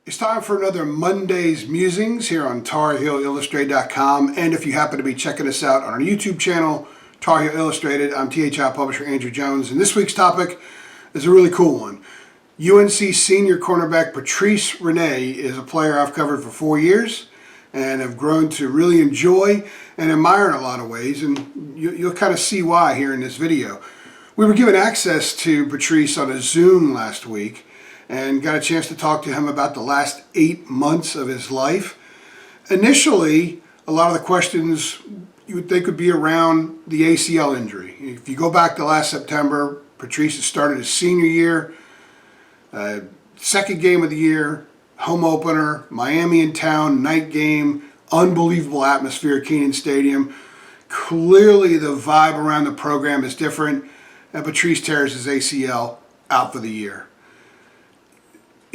It's time for another Monday's Musings here on TarHeelIllustrated.com. And if you happen to be checking us out on our YouTube channel, Tar Heel Illustrated, I'm THI publisher Andrew Jones. And this week's topic is a really cool one. UNC senior cornerback Patrice Rene is a player I've covered for 4 years and have grown to really enjoy and admire in a lot of ways. And you'll kind of see why here in this video. We were given access to Patrice on a Zoom last week and got a chance to talk to him about the last 8 months of his life. Initially, a lot of the questions you would think would be around the ACL injury. If you go back to last September, Patrice had started his senior year, second game of the year, home opener, Miami in town, night game, unbelievable atmosphere at Kenan Stadium. Clearly the vibe around the program is different, and Patrice tears his ACL out for the year.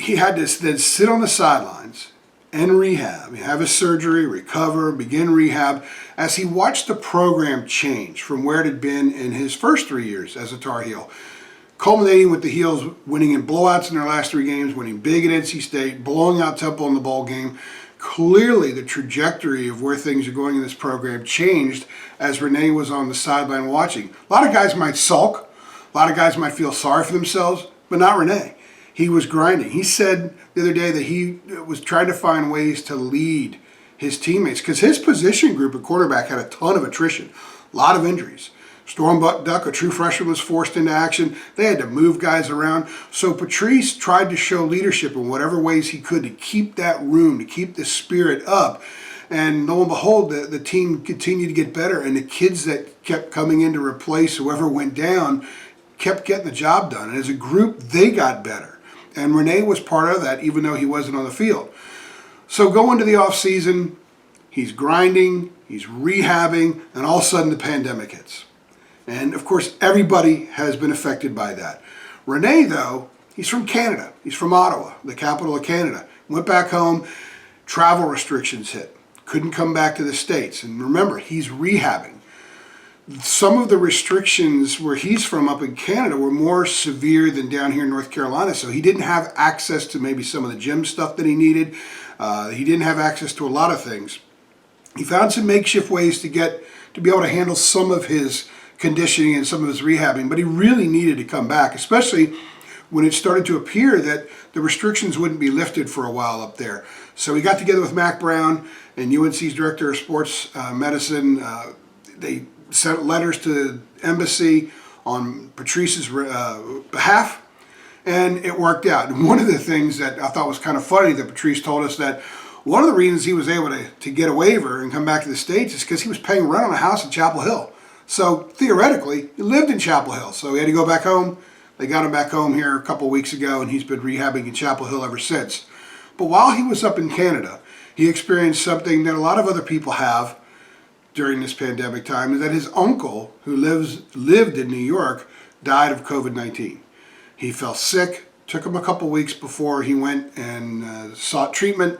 He had to then sit on the sidelines and rehab, have his surgery, recover, begin rehab, as he watched the program change from where it had been in his first 3 years as a Tar Heel, culminating with the Heels winning in blowouts in their last 3 games, winning big at NC State, blowing out Temple in the bowl game. Clearly the trajectory of where things are going in this program changed as Rene was on the sideline watching. A lot of guys might sulk, a lot of guys might feel sorry for themselves, but not Rene. He was grinding. He said the other day that he was trying to find ways to lead his teammates because his position group at quarterback had a ton of attrition, a lot of injuries. Storm Duck, a true freshman, was forced into action. They had to move guys around. So Patrice tried to show leadership in whatever ways he could to keep that room, to keep the spirit up. And lo and behold, the team continued to get better, and the kids that kept coming in to replace whoever went down kept getting the job done. And as a group, they got better. And Rene was part of that, even though he wasn't on the field. So going to the offseason, he's grinding, he's rehabbing, and all of a sudden the pandemic hits. And of course, everybody has been affected by that. Rene, though, he's from Canada. He's from Ottawa, the capital of Canada. Went back home, travel restrictions hit. Couldn't come back to the States. And remember, he's rehabbing. Some of the restrictions where he's from up in Canada were more severe than down here in North Carolina, so he didn't have access to maybe some of the gym stuff that he needed. He didn't have access to a lot of things. He found some makeshift ways to be able to handle some of his conditioning and some of his rehabbing, but he really needed to come back, especially when it started to appear that the restrictions wouldn't be lifted for a while up there. So he got together with Mac Brown and UNC's director of sports medicine. They sent letters to the embassy on Patrice's behalf, and it worked out. And one of the things that I thought was kind of funny that Patrice told us that one of the reasons he was able to get a waiver and come back to the States is because he was paying rent on a house in Chapel Hill. So theoretically, he lived in Chapel Hill, so he had to go back home. They got him back home here a couple weeks ago, and he's been rehabbing in Chapel Hill ever since. But while he was up in Canada, he experienced something that a lot of other people have during this pandemic time, is that his uncle, who lived in New York, died of COVID-19. He fell sick, took him a couple weeks before he went and sought treatment,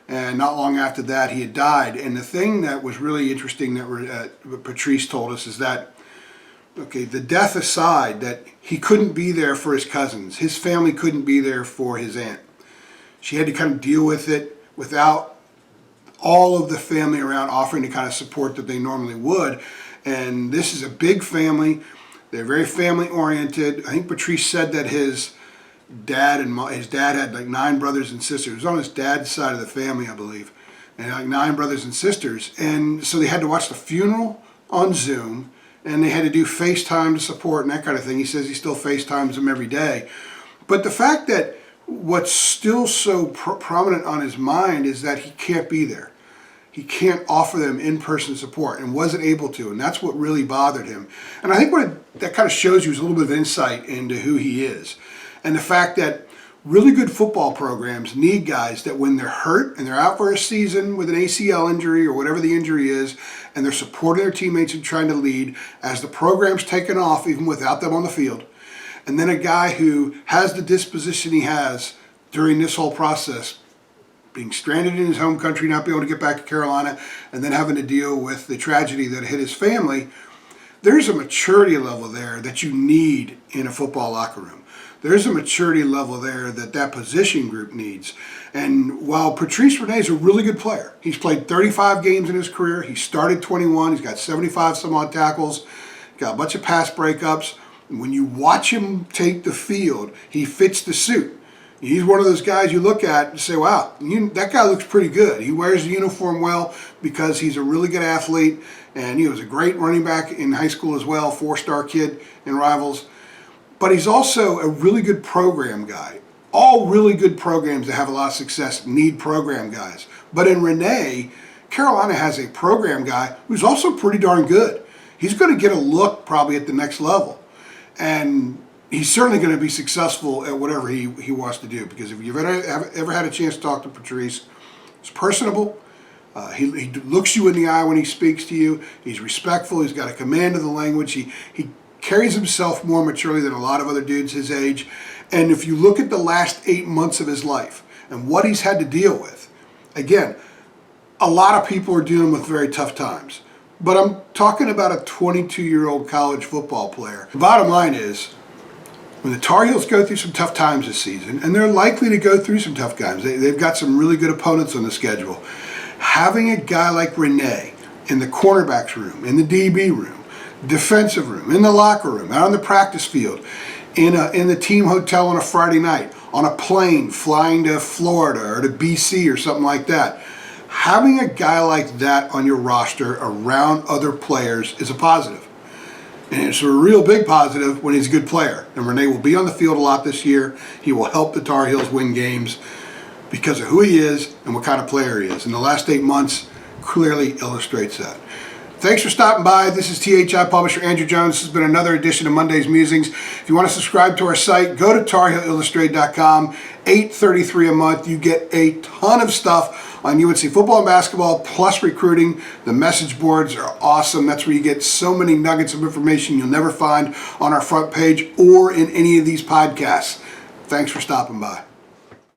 and not long after that he had died. And the thing that was really interesting that Patrice told us is that, okay, the death aside, that he couldn't be there for his cousins. His family couldn't be there for his aunt. She had to kind of deal with it without all of the family around offering the kind of support that they normally would. And this is a big family. They're very family oriented. I think Patrice said that his dad had like 9 brothers and sisters. It was on his dad's side of the family, I believe, and like 9 brothers and sisters. And so they had to watch the funeral on Zoom, and they had to do FaceTime to support and that kind of thing. He says he still FaceTimes them every day. But the fact that what's still so prominent on his mind is that he can't be there. He can't offer them in-person support and wasn't able to, and that's what really bothered him. And I think that kind of shows you is a little bit of insight into who he is. And the fact that really good football programs need guys that when they're hurt and they're out for a season with an ACL injury or whatever the injury is, and they're supporting their teammates and trying to lead as the program's taken off even without them on the field. And then a guy who has the disposition he has during this whole process, being stranded in his home country, not being able to get back to Carolina, and then having to deal with the tragedy that hit his family, there's a maturity level there that you need in a football locker room. there's a maturity level there that position group needs. And while Patrice Rene is a really good player, he's played 35 games in his career. He started 21. He's got 75 some odd tackles, got a bunch of pass breakups. And when you watch him take the field, he fits the suit. He's one of those guys you look at and say, wow, that guy looks pretty good. He wears the uniform well because he's a really good athlete, and he was a great running back in high school as well, 4-star kid in Rivals. But he's also a really good program guy. All really good programs that have a lot of success need program guys. But in Rene, Carolina has a program guy who's also pretty darn good. He's going to get a look probably at the next level. And he's certainly going to be successful at whatever he wants to do, because if you've ever had a chance to talk to Patrice, he's personable. He looks you in the eye when he speaks to you. He's respectful. He's got a command of the language. He carries himself more maturely than a lot of other dudes his age. And if you look at the last 8 months of his life and what he's had to deal with, again, a lot of people are dealing with very tough times. But I'm talking about a 22-year-old college football player. The bottom line is, when the Tar Heels go through some tough times this season, and they're likely to go through some tough times, they've got some really good opponents on the schedule, having a guy like Rene in the cornerbacks room, in the DB room, defensive room, in the locker room, out on the practice field, in the team hotel on a Friday night, on a plane flying to Florida or to BC or something like that. Having a guy like that on your roster around other players is a positive. And it's a real big positive when he's a good player. And Rene will be on the field a lot this year. He will help the Tar Heels win games because of who he is and what kind of player he is. And the last 8 months clearly illustrates that. Thanks for stopping by. This is THI publisher Andrew Jones. This has been another edition of Monday's Musings. If you want to subscribe to our site, go to TarHeelIllustrated.com. $8.33 a month. You get a ton of stuff on UNC football and basketball, plus recruiting. The message boards are awesome. That's where you get so many nuggets of information you'll never find on our front page or in any of these podcasts. Thanks for stopping by.